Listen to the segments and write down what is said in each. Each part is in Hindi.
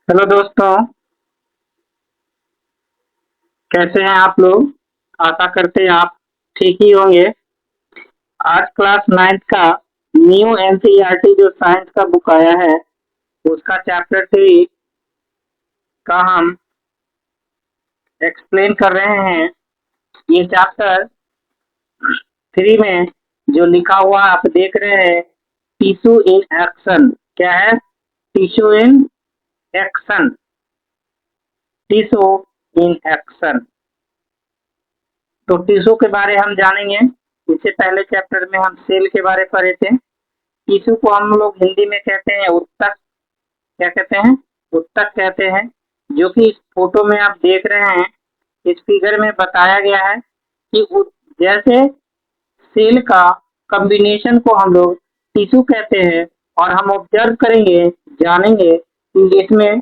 हेलो दोस्तों, कैसे हैं आप लोग? आशा करते हैं आप ठीक ही होंगे। आज क्लास 9th का न्यू एनसीईआरटी जो साइंस का बुक आया है, उसका चैप्टर 3 का हम एक्सप्लेन कर रहे हैं। ये चैप्टर 3 में जो लिखा हुआ आप देख रहे हैं, टिश्यू इन एक्शन। क्या है? Tissue in action. Tissue in action. तो टिश्यू के बारे हम जानेंगे। इससे पहले चैप्टर में हम सेल के बारे पढ़े थे। टिश्यू को हम लोग हिंदी में कहते हैं उत्तक। क्या कहते हैं? उत्तक कहते हैं। जो कि इस फोटो में आप देख रहे हैं, इस फिगर में बताया गया है कि जैसे सेल का कॉम्बिनेशन को हम लोग टिश्यू कहते हैं, और हम ऑब्जर्व करेंगे, जानेंगे कि इसमें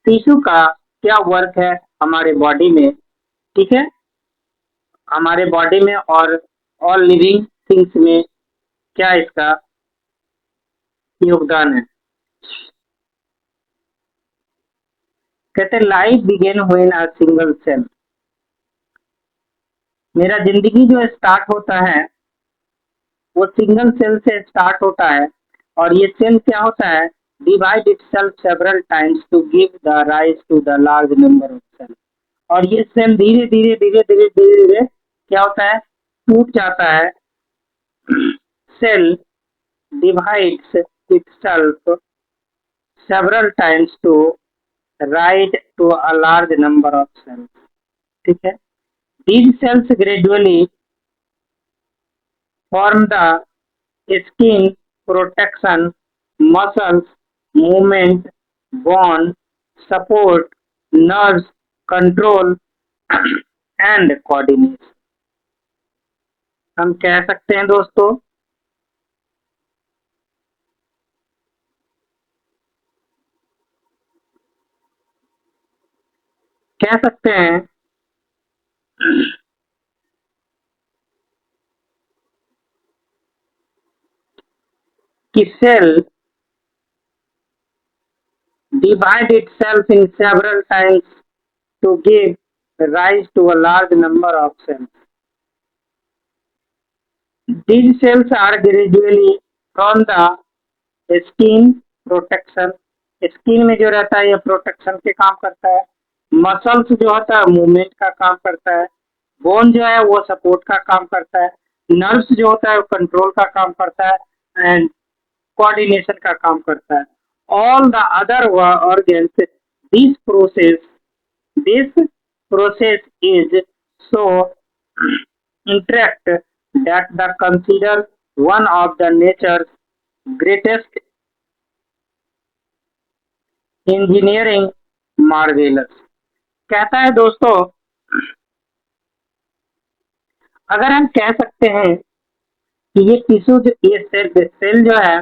टिश्यू का क्या वर्क है हमारे बॉडी में। ठीक है, हमारे बॉडी में और ऑल लिविंग थिंग्स में क्या इसका योगदान है। कहते life began when a single cell. मेरा जिंदगी जो स्टार्ट होता है वो सिंगल सेल से स्टार्ट होता है, और ये सेल क्या होता है? Divide itself several times to give the rise to the large number of cell. और ये सेल धीरे धीरे धीरे धीरे धीरे धीरे क्या होता है? टूट जाता है। Cell divides itself several times to rise to a large number of cells. ठीक है, these cells gradually form the skin, protection, muscles, movement, bone, support, nerves, control and coordination। हम कह सकते हैं दोस्तों, कह सकते हैं कि cell divide itself in several times to give rise to a large number of cells। These cells are gradually from the skin protection. Skin में जो रहता है ये प्रोटेक्शन के काम करता है। मसल्स जो होता है मूवमेंट का काम करता है। बोन जो है वो सपोर्ट का काम करता है। नर्व्स जो होता है वो कंट्रोल का काम करता है, एंड कोऑर्डिनेशन का काम करता है। All the other organs, this process this process is so interact that the consider one of the nature's greatest engineering marvellous. कहता है दोस्तों, अगर हम कह सकते हैं कि ये टिश्यू जो ये सेल जो है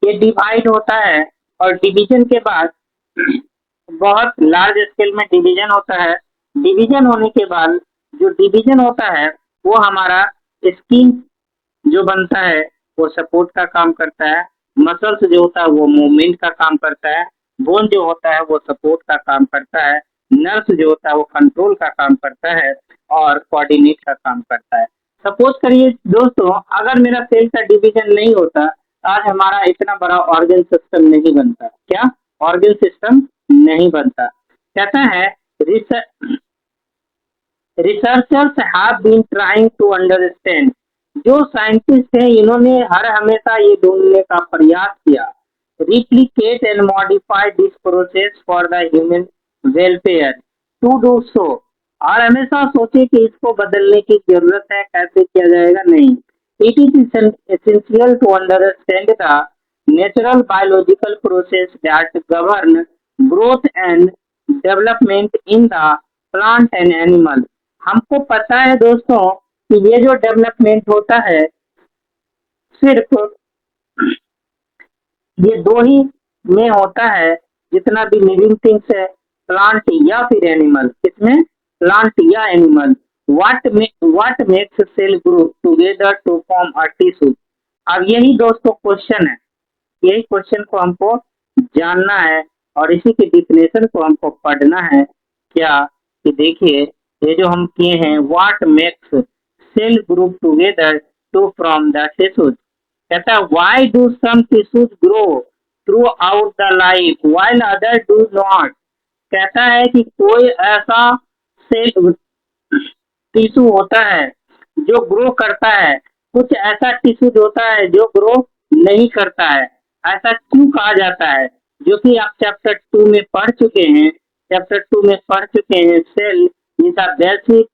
ये डिवाइड होता है, और डिवीजन के बाद बहुत लार्ज स्केल में डिवीजन होता है। डिवीजन होने के बाद जो डिवीजन होता है वो हमारा स्किन जो बनता है वो सपोर्ट का काम करता है। मसल्स जो होता है वो मूवमेंट का काम करता है। बोन जो होता है वो सपोर्ट का काम करता है। नर्व्स जो होता है वो कंट्रोल का काम करता है, और कोऑर्डिनेट का काम करता है। सपोज करिए दोस्तों, अगर मेरा सेल का डिवीजन नहीं होता, आज हमारा इतना बड़ा ऑर्गन सिस्टम नहीं बनता। क्या? ऑर्गन सिस्टम नहीं बनता। कहता है researchers have been trying to understand. जो साइंटिस्ट हैं इन्होंने हर हमेशा ये ढूंढने का प्रयास किया, replicate and modify this process for the human welfare. To do so, और हमेशा सोचे कि इसको बदलने की जरूरत है, कैसे किया जाएगा? नहीं। It is essential to understand the natural biological process that govern growth and development in the plant and animal. हमको पता है दोस्तों कि ये जो डेवलपमेंट होता है सिर्फ ये दो ही में होता है, जितना भी लिविंग थिंग्स है, प्लांट या फिर एनिमल। इसमें प्लांट या animal. What makes cell group together to form a tissue. अब यही दोस्तों क्वेश्चन है, यही क्वेश्चन को हमको जानना है और इसी की डिफिनेशन को हमको पढ़ना है। क्या कि देखिए, ये जो हम किए हैं, what makes cell group together to from the tissues. कहता है why do some tissues grow throughout the life while other do not. कहता है कि कोई ऐसा सेल टिश्यू होता है जो ग्रो करता है, कुछ ऐसा टिश्यू होता है जो ग्रो नहीं करता है। ऐसा क्यों कहा जाता है? जो कि आप चैप्टर 2 में पढ़ चुके हैं। चैप्टर 2 में पढ़ चुके हैं, cell is the basic.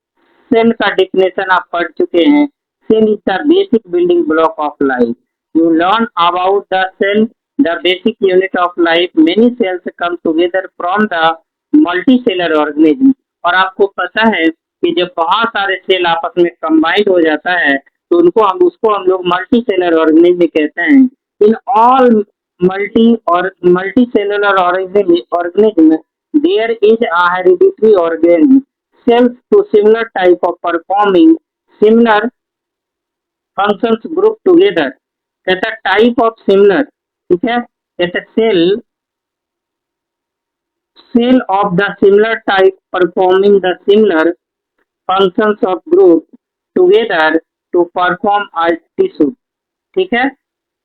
Cell का डिफिनेशन आप पढ़ चुके हैं। Cell is the basic building block of life. You learn about the cell, the basic unit of life. Many cells come together from the multicellular organism. और आपको पता है कि जब बहुत सारे सेल आपस में कंबाइंड हो जाता है तो उसको हम लोग मल्टी सेलर ऑर्गेनिज्म कहते हैं। In all multi cellular organism there is a hereditary organ cells to similar type of performing similar functions group together। कहता टाइप ऑफ सिमिलर, ठीक है, कहता cell of the similar type performing the similar functions of group together to perform a tissue। ठीक है,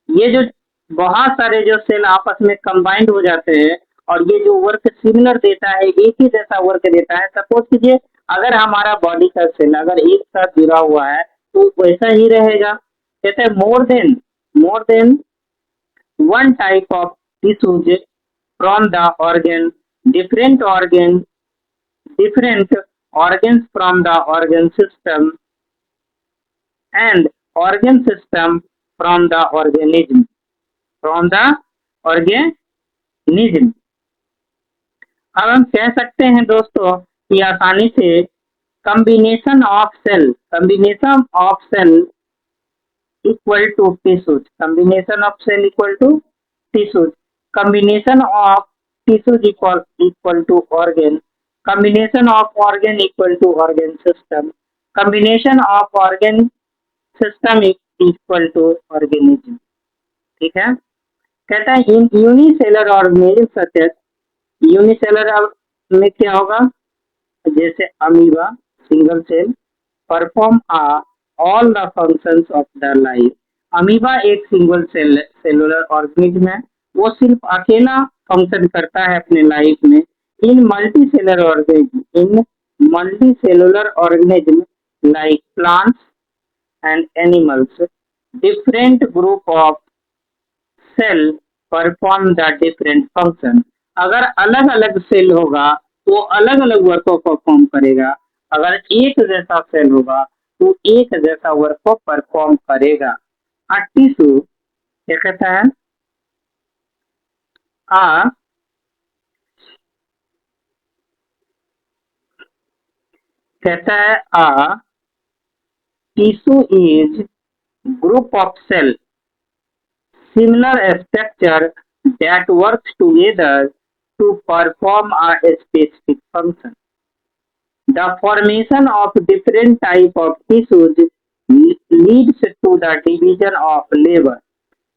ये जो बहुत सारे जो सेल आपस में कंबाइंड हो जाते हैं और ये जो वर्क सिमिलर देता है, एक ही जैसा वर्क देता है। सपोज कीजिए अगर हमारा बॉडी का सेल अगर एक साथ जुड़ा हुआ है तो वैसा ही रहेगा। कहते हैं more than one type of tissues from the organ, different organs from the organ system and organ system from the organism। अब हम कह सकते हैं दोस्तों कि आसानी से combination of cell equal to tissues। combination of cell equal to tissues। combination of tissues equal to organ। combination of organ equal to organ system। combination of organ system equal to organism। ठीक है, कहता है in unicellular organism such as, unicellular में क्या होगा, जैसे amoeba single cell perform all the functions of the life. Amoeba एक सिंगल सेलुलर ऑर्गेनिज्म है, वो सिर्फ अकेला फंक्शन करता है अपने लाइफ में। In multi cellular organism like plants and animals different group of cell perform the different function. अगर अलग अलग सेल होगा तो अलग अलग वर्क को परफॉर्म करेगा, अगर एक जैसा सेल होगा तो एक जैसा वर्क को परफॉर्म करेगा। टिश्यू क्या कहता है, आ कहता है आ tissue is group of cell similar structure that works together to perform a specific function। The formation of different type of tissues leads to the division of labor।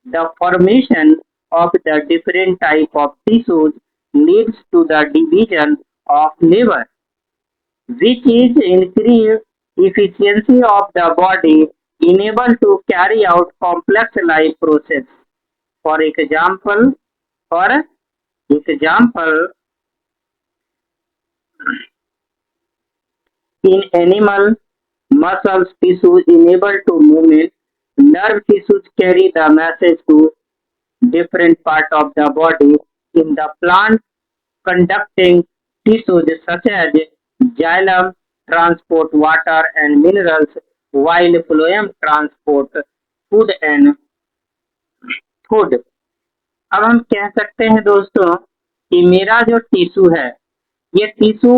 The formation of the different type of tissues leads to the division of labor, which is increased efficiency of the body, enable to carry out complex life process। For example, in animal, muscles tissues enable to movement, nerve tissues carry the message to different part of the body। In the plant, conducting tissues such as xylem transport water and minerals, while phloem transport food and food. अब हम कह सकते हैं दोस्तों कि मेरा जो टिश्यू है, ये टिश्यू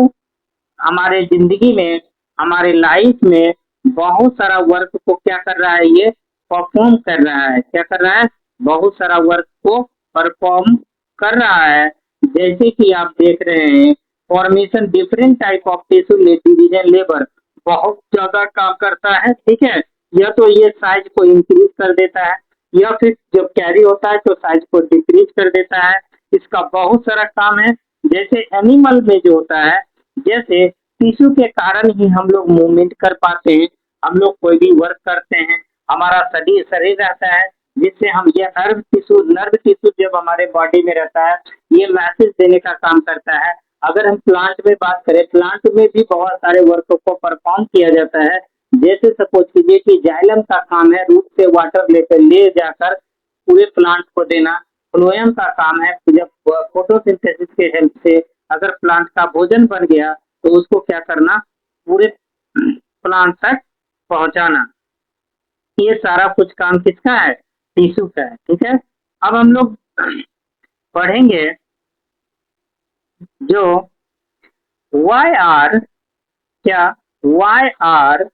हमारे जिंदगी में, हमारे लाइफ में बहुत सारा वर्क को क्या कर रहा है, ये परफॉर्म कर रहा है। क्या कर रहा है, बहुत सारा वर्क को परफॉर्म कर रहा है। जैसे कि आप देख रहे हैं formation different type of tissue division labour बहुत ज्यादा काम करता है। ठीक है, यह तो ये साइज को इंक्रीज कर देता है, या फिर जब कैरी होता है तो साइज को डिक्रीज कर देता है। इसका बहुत सारा काम है। जैसे एनिमल में जो होता है, जैसे टिश्यू के कारण ही हम लोग मूवमेंट कर पाते हैं, हम लोग कोई भी वर्क करते हैं, हमारा शरीर शरीर रहता है, जिससे हम ये नर्व टिश्यू जब हमारे बॉडी में रहता है, ये मैसेज देने का काम करता है। अगर हम प्लांट में बात करें, प्लांट में भी बहुत सारे वर्क को परफॉर्म किया जाता है। जैसे सपोज कीजिए कि जाइलम का काम है रूट से वाटर लेकर ले जाकर पूरे प्लांट को देना। फ्लोएम का काम है जब फोटोसिंथेसिस के हेल्प से अगर प्लांट का भोजन बन गया तो उसको क्या करना, पूरे प्लांट तक पहुंचाना। ये सारा कुछ काम किसका है, टिश्यू का है। ठीक है, अब हम लोग पढ़ेंगे जो वाई आर क्या, why are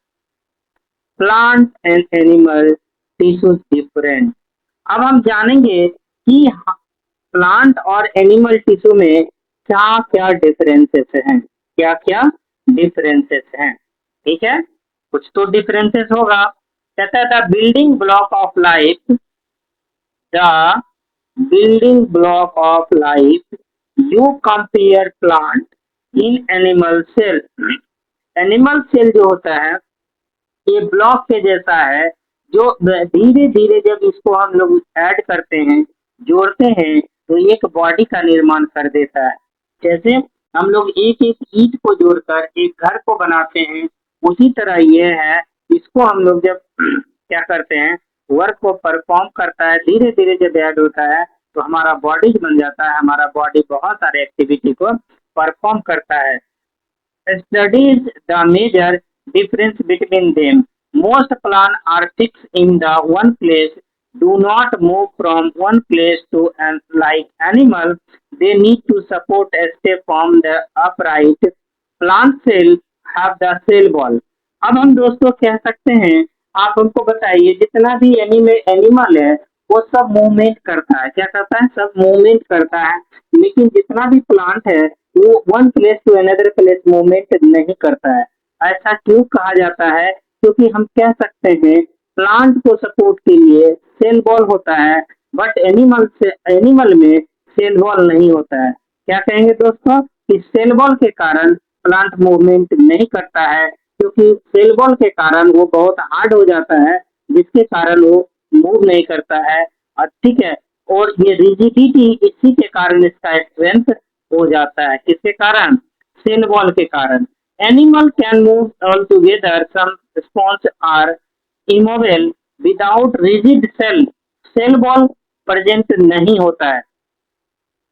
plant and animal tissue different. अब हम जानेंगे कि प्लांट और एनिमल टिश्यू में क्या क्या डिफरेंसेस हैं, क्या क्या डिफरेंसेस हैं। ठीक है, कुछ तो डिफरेंसेस होगा। कहता है the building block of life, the building block of life you compare plant in animal cell. Animal cell जो होता है ये ब्लॉक के जैसा है, जो धीरे धीरे जब इसको हम लोग ऐड करते हैं, जोड़ते हैं, तो एक बॉडी का निर्माण कर देता है। जैसे हम लोग एक एक ईंट को जोड़कर एक घर को बनाते हैं, उसी तरह ये है, इसको हम लोग जब क्या करते हैं, वर्क को परफॉर्म करता है, धीरे धीरे जब ऐड होता है तो हमारा बॉडी बन जाता है। हमारा बॉडी बहुत सारे एक्टिविटी को परफॉर्म करता है। Studies the major difference between them. Most plants are fixed in the one place, do not move from one place to an like animal. They need to support a step from the upright. Plant cell have the cell wall. अब हम दोस्तों कह सकते हैं, आप हमको बताइए जितना भी एनिमल है वो सब मूवमेंट करता है। क्या करता है, सब मूवमेंट करता है। लेकिन जितना भी प्लांट है वो one place to another place movement नहीं करता है। ऐसा क्यों कहा जाता है, क्योंकि हम कह सकते हैं प्लांट को सपोर्ट के लिए सेल वॉल होता है, बट एनिमल में सेल वॉल नहीं होता है। क्या कहेंगे दोस्तों, कि सेल वॉल के कारण प्लांट मूवमेंट नहीं करता है, क्योंकि सेल वॉल के कारण वो बहुत हार्ड हो जाता है, जिसके कारण वो मूव नहीं करता है। और ठीक है, और ये रिजिडिटी इसी के कारण इसका स्ट्रेंथ हो जाता है। किसके कारण, सेल वॉल के कारण। Animal can move all together, some sponge are immovable without rigid cell. Cell wall present नहीं होता है।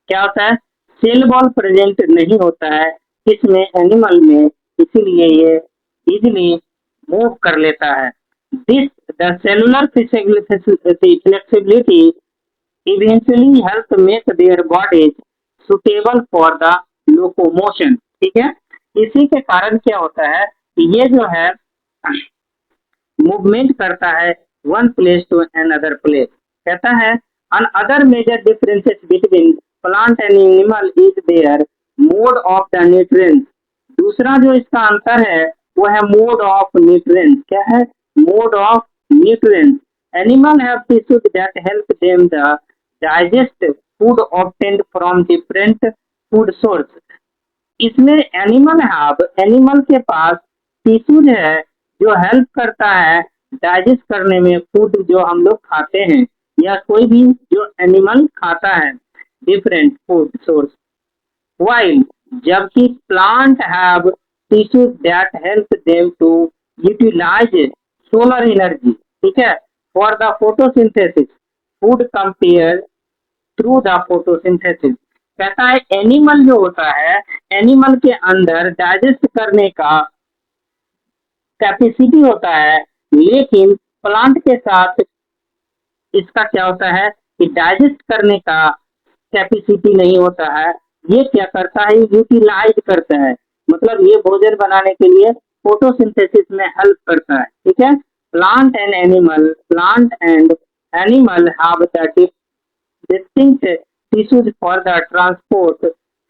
क्या होता है, सेल वॉल प्रेजेंट नहीं होता है किसमें, एनिमल में, इसीलिए ये इजिली मूव कर लेता है। This the cellular flexibility eventually help make their bodies suitable for the locomotion। ठीक है, इसी के कारण क्या होता है, ये जो है मूवमेंट करता है one place to another place. कहता है another major differences between plant and animal is their mode of the nutrients. दूसरा जो इसका अंतर है वो है मोड ऑफ न्यूट्रिएंट्स। क्या है, mode of nutrients. Animal have tissues that help them the digest food obtained from different food source. इसमें एनिमल के पास टिश्यूज है जो हेल्प करता है डाइजेस्ट करने में फूड जो हम लोग खाते हैं, या कोई भी जो एनिमल खाता है डिफरेंट फूड सोर्स। वाइल जबकि plant have tissues that help them to utilise solar energy. ठीक है, for the photosynthesis food compare through the photosynthesis. कहता है एनिमल जो होता है, एनिमल के अंदर डाइजेस्ट करने का कैपेसिटी होता है, लेकिन प्लांट के साथ इसका क्या होता है कि डाइजेस्ट करने का कैपेसिटी नहीं होता है। ये क्या करता है, यूटिलाइज करता है, मतलब ये भोजन बनाने के लिए फोटोसिंथेसिस में हेल्प करता है। ठीक है, plant and animal have the distinct tissues for the transport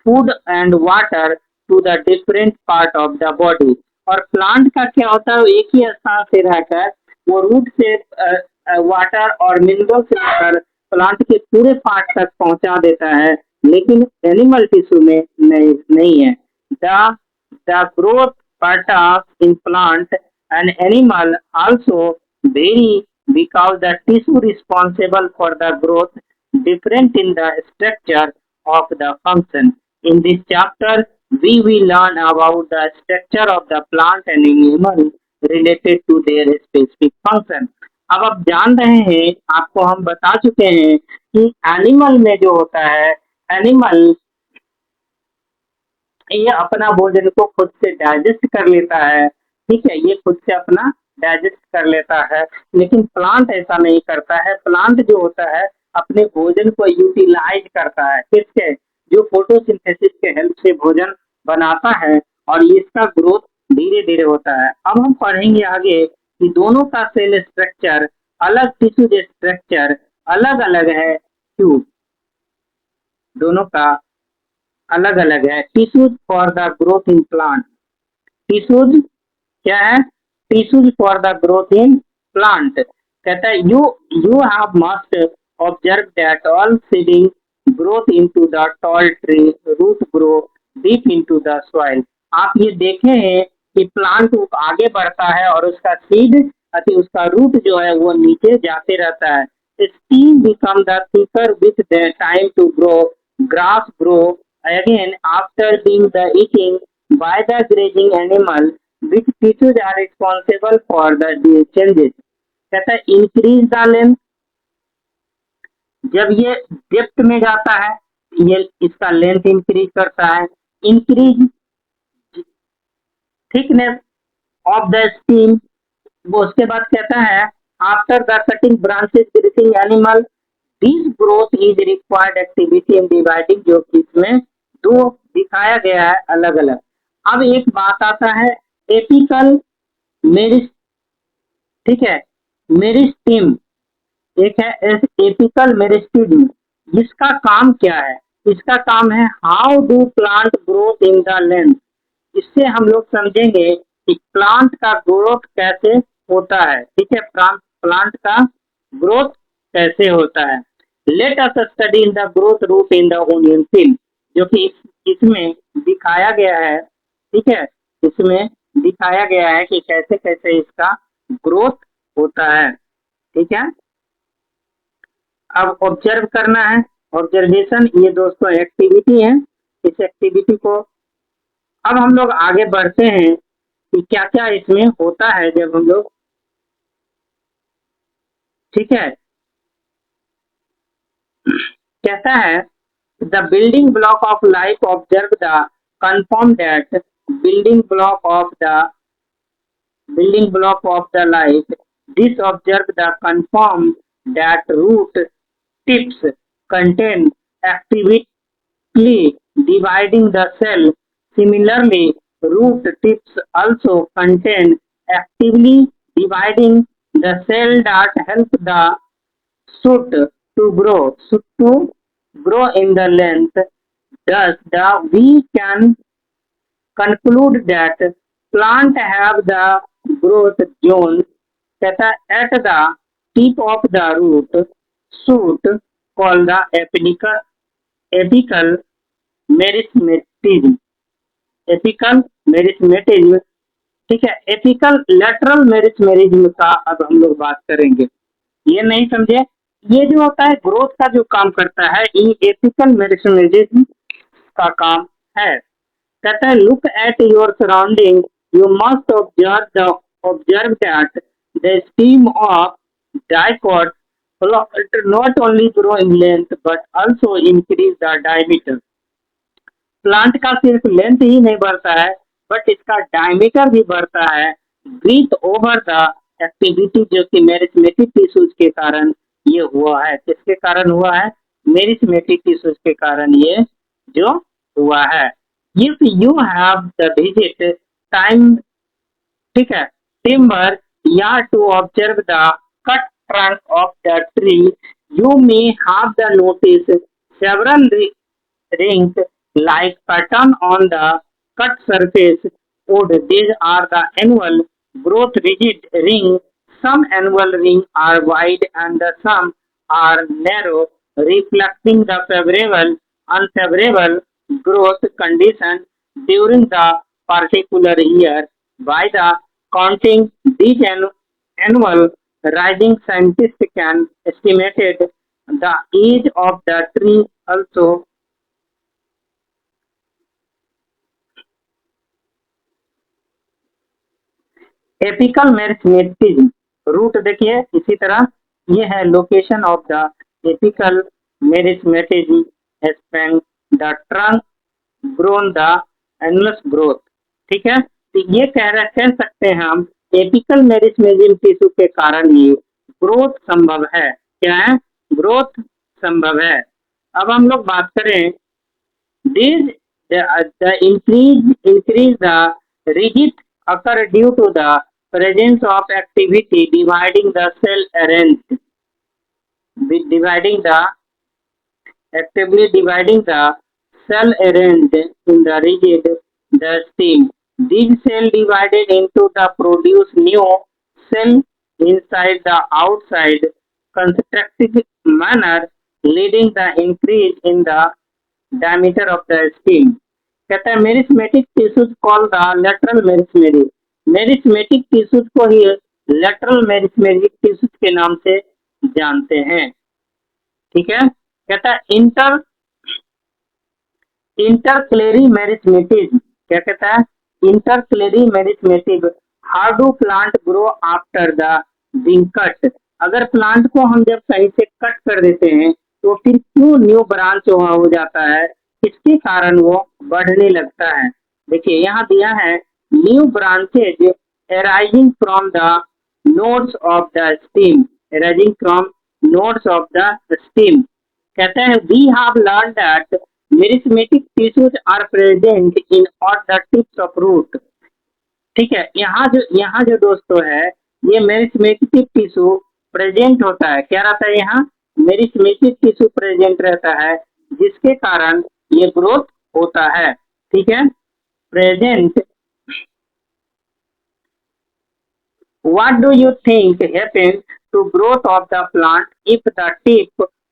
food and water to the different part of the body। और प्लांट का क्या होता है, एक ही स्थान से रहकर वो रूट से वाटर और मिनरल से लेकर प्लांट के पूरे पार्ट तक पहुंचा देता है। लेकिन एनिमल टिश्यू में नहीं है। The growth pattern in plant and animal also very because the tissue responsible for the growth different in the structure of the function. In this chapter, we will learn about the structure of the plant and animal related to their specific function. अब आप जान रहे हैं, आपको हम बता चुके हैं कि एनिमल में जो होता है, एनिमल ये अपना भोजन को खुद से डाइजेस्ट कर लेता है। ठीक है, ये खुद से अपना डाइजेस्ट कर लेता है, लेकिन प्लांट ऐसा नहीं करता है। प्लांट जो होता है अपने भोजन को यूटिलाइज करता है, किसके, जो फोटोसिंथेसिस के हेल्प से भोजन बनाता है, और इसका ग्रोथ धीरे धीरे होता है। अब हम पढ़ेंगे आगे कि दोनों का सेल स्ट्रक्चर अलग, टिश्यू स्ट्रक्चर अलग अलग है, क्यों? दोनों का अलग अलग है। Tissues for the growth in plant, tissues क्या है? Tissues for the growth in plant. कहता है you have must observe that all seeding growth into the tall tree root grow deep into the soil. आप ये देखे हैं कि प्लांट आगे बढ़ता है और उसका सीड उसका रूट जो है वो नीचे जाते रहता है। Stem become the thicker with the time to grow, grass grow again after being the eating by the grazing animal, which tissues are responsible for the changes. कहता है इंक्रीज द लेंथ, जब ये डेप्थ में जाता है ये इसका लेंथ इंक्रीज करता है। Increase thickness of the steam, वो उसके बाद कहता है after the cutting branches greasing animal this growth is required activity in dividing, जो कि इसमें दो दिखाया गया है अलग अलग। अब एक बात आता है एपिकल मेरिस, ठीक है, मेरिस्टीम, एक है एपिकल मेरिस्टीम। इसका काम क्या है? इसका काम है how do plant growth in the length. इससे हम लोग समझेंगे कि प्लांट का ग्रोथ कैसे होता है। ठीक है, प्लांट का ग्रोथ कैसे होता है। Let us study in the growth root in the onion seed, जो कि इसमें दिखाया गया है। ठीक है, इसमें दिखाया गया है कि कैसे कैसे इसका ग्रोथ होता है। ठीक है, अब ऑब्जर्व करना है, ऑब्जर्वेशन ये दोस्तों एक्टिविटी है। इस एक्टिविटी को अब हम लोग आगे बढ़ते हैं कि क्या क्या इसमें होता है जब हम लोग, ठीक है, कहता है the building block of life observe the confirm that building block of the life this observe the confirm that root tips contain actively dividing the cell. Similarly, root tips also contain actively dividing the cell that help the shoot to grow in the length. Thus, we can conclude that plant have the growth zone that at the tip of the root shoot called the apical meristematism, apical meristematism. ठीक है, एपिकल लेटरल मेरिस्मेटिज्म का अब हम लोग बात करेंगे। ये नहीं समझे, ये जो होता है ग्रोथ का जो काम करता है ये एपिकल मेरिस्मेटिज्म का काम है। कहता है look at your surrounding, you must observe that the steam of dicot not only grow in length but also increase the diameter. Plant का सिर्फ लेंथ ही नहीं बढ़ता है बट इसका डायमीटर भी बढ़ता है विथ ओवर द एक्टिविटी, जो कि मेरिस्मेटिक टिश्यूज के कारण ये हुआ है। किसके कारण हुआ है? मेरिस्मेटिक टिश्यूज के कारण ये जो हुआ है। If you have the visit time, ठीक है, टिम्बर या to observe the cut trunk of the tree, you may have the notice several rings like pattern on the cut surface wood. These are the annual growth rigid ring. Some annual rings are wide and some are narrow, reflecting the favorable unfavorable growth condition during the particular year by the counting these annual rising scientists can estimate the age of the tree also. Apical meristematism root देखिए इसी तरह ये है location of the apical meristematism spang the trunk grown the annulus growth. ठीक है, तो ये कह सकते हैं हम एपिकल मेरिस्मेटिज्म टिश्यू के कारण ही ग्रोथ संभव है। क्या है? ग्रोथ संभव है। अब हम लोग बात करें These the increase the rigid occur due to the presence of activity dividing the cell arranged dividing the actively dividing the cell arranged in the rigid the stem. These cell divided into the produce new cell inside the outside constructive manner leading the increase in the diameter of the stem। कहता है meristematic tissues call the lateral meristematic. Meristematic tissues को ही लेटरल मेरिस्मेटिक टिश्यूज के नाम से जानते हैं। ठीक है, कहता है इंटरक्लेरी मेरिस्मेटिज्म। क्या कहता है? Intercalary meristematism. How do plant grow after the being cut. अगर प्लांट को हम जब सही से कट कर देते हैं तो फिर क्यों न्यू ब्रांच वहाँ हो जाता है, इसके कारण वो बढ़ने लगता है। देखिए यहाँ दिया है new branches arising from the nodes of the stem arising from nodes of the stem। कहते हैं we have learned that meristematic tissues are present in all the tips of root. ठीक है, यहाँ जो दोस्तों है ये मेरिस्मेटिक टिश्यू प्रेजेंट होता है। क्या रहता है? यहाँ मेरिस्मेटिक टिश्यू प्रेजेंट रहता है जिसके कारण ये ग्रोथ होता है। ठीक है, present. What do you think happens to growth of the plant if the tip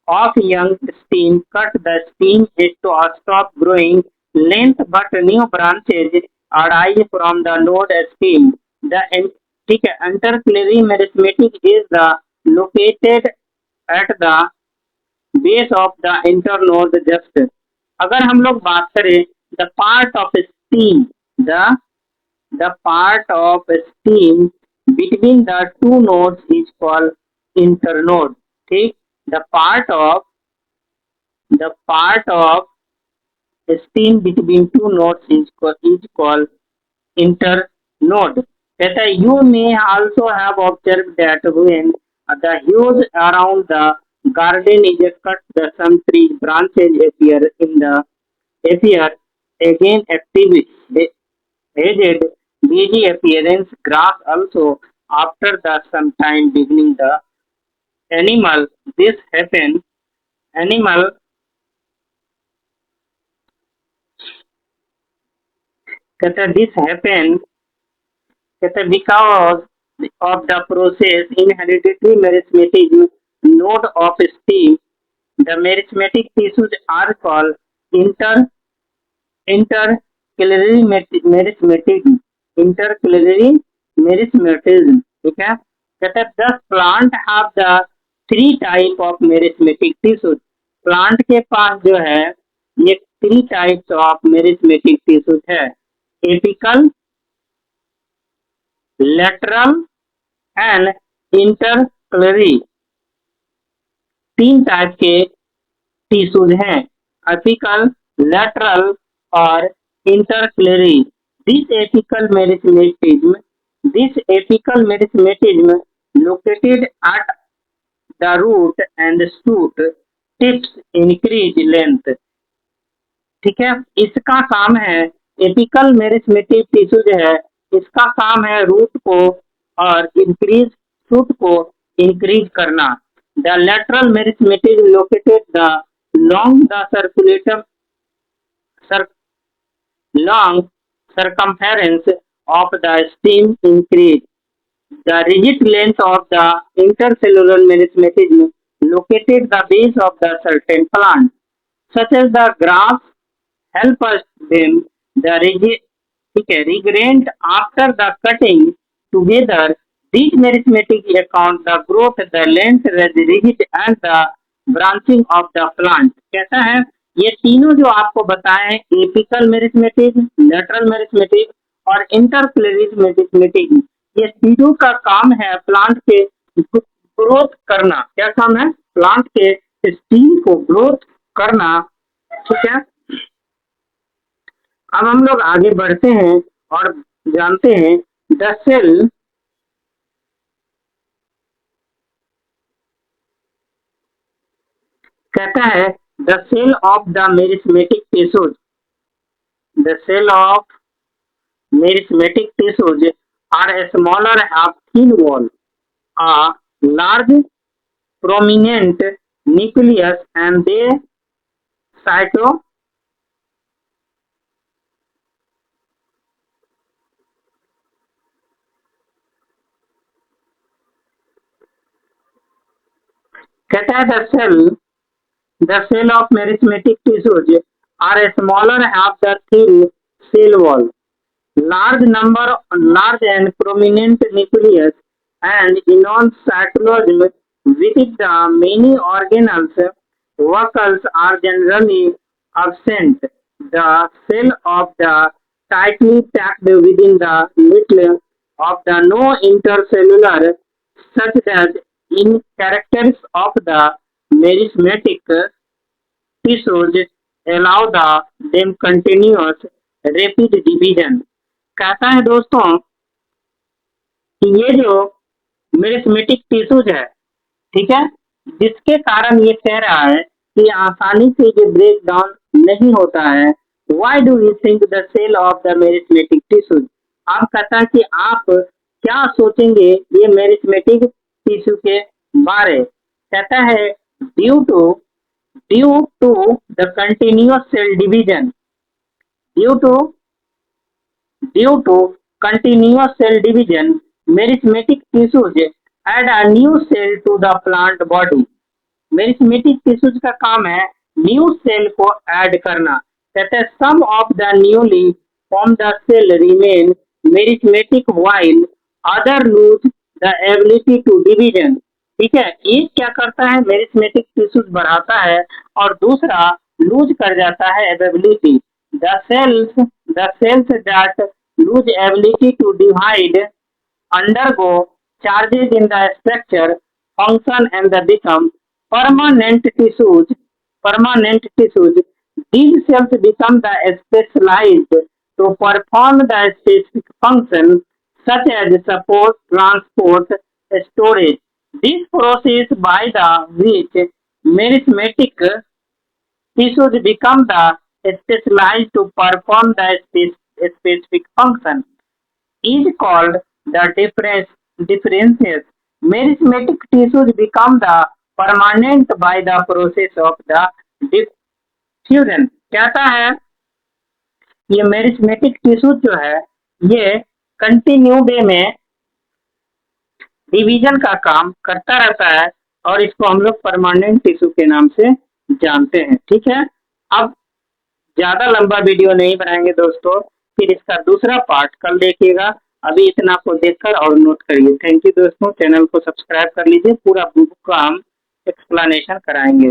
of young stem cut the stem to stop growing length but new branches arise from the node stem? ठीक है, intercalary meristematic is the located at the base of the internode just। अगर हम लोग बात करें the part of stem the part of stem between the two nodes is called internode। ठीक, the part of stem between two nodes is called internode। कहता है you may also have observed that when the hues around the garden is cut the some tree branches appear again active aged busy appearance grass also after the some time beginning the animal this happen animal कहता है this happen कहता है because of the process in hereditary merismatic node of stem the merismatic tissues are called intercalary merismatism intercalary merismatism। ठीक है, कहता है दस plant have the three type of meristematic tissues. Plant के पास जो है ये three types of meristematic tissues है, एपिकल, लेटरल एंड इंटरक्लरी। तीन टाइप के टिश्यूज हैं, एपिकल, लेटरल और इंटरक्लरी। This apical merismatism located at the root and shoot tips increase length। ठीक है, इसका काम है एपिकल मेरिस्मेटिक टिश्यू जो है इसका काम है रूट को और इंक्रीज शूट को इंक्रीज करना। The lateral meristematic located the long the सर्कुलेटम long circumference of the stem increase the rigid length of the intercellular merismatism located the base of the certain plant। such as the grass help us them the regrant after the cutting together. These merismatic account the growth, the length, the rigid and the branching of the plant. कैसा है? ये तीनों जो आपको बताए हैं, एपिकल मेरिस्मेटिक, लेटरल मेरिस्मेटिक और इंटरप्लेरिस्मेटिक, ये तीनों का काम है प्लांट के ग्रोथ करना। क्या काम है? प्लांट के स्टीम को ग्रोथ करना। ठीक है, अब हम लोग आगे बढ़ते हैं और जानते हैं द सेल कहता है the cell of the meristematic tissues, the cell of meristematic tissues are a smaller have thin wall, a large prominent nucleus and they cyto कहता है the cell of merismatic tissues are a smaller have the thin cell wall, large and prominent nucleus and ion cytoplasm within the many organelles. Vacuoles are generally absent. The cell of the tightly packed within the middle of the no intercellular, such that in characters of the merismatic tissues allow the them continuous rapid division. कहता है दोस्तों कि ये जो मेरिस्मेटिक टिश्यूज है, ठीक है, जिसके कारण ये कह रहा है कि आसानी से ये ब्रेक डाउन नहीं होता है। Why do you think the cell of the meristematic tissues? आप कहता है कि आप क्या सोचेंगे ये मेरिस्मेटिक टिश्यू के बारे? कहता है due to the continuous cell division, due to continuous cell division, merismatic tissues add a new cell to the plant body. Meristematic tissues का काम है न्यू सेल को ऐड करना। कहते हैं some of the newly formed cell remain merismatic while other lose the ability to division. ठीक है, एक क्या करता है मेरिस्मेटिक टिश्यूज बढ़ाता है और दूसरा लूज कर जाता है ability. The cells that lose ability to divide undergo changes in the structure, function and they become permanent tissues. These cells become the specialized to perform the specific function such as support, transport, storage. This process by the which merismatic tissues become the specialized to perform the specific function is called the differentiation. Merismatic tissues become the permanent by the process of the diffusion. कहता है ये मेरिस्मेटिक टिश्यूज जो है ये कंटिन्यू वे में डिवीजन का काम करता रहता है और इसको हम लोग परमानेंट टिश्यू के नाम से जानते हैं। ठीक है, अब ज्यादा लंबा वीडियो नहीं बनाएंगे दोस्तों, फिर इसका दूसरा पार्ट कल देखिएगा। अभी इतना को देखकर और नोट करिए। थैंक यू दोस्तों, चैनल को सब्सक्राइब कर लीजिए, पूरा बुक का हम एक्सप्लेनेशन कराएंगे।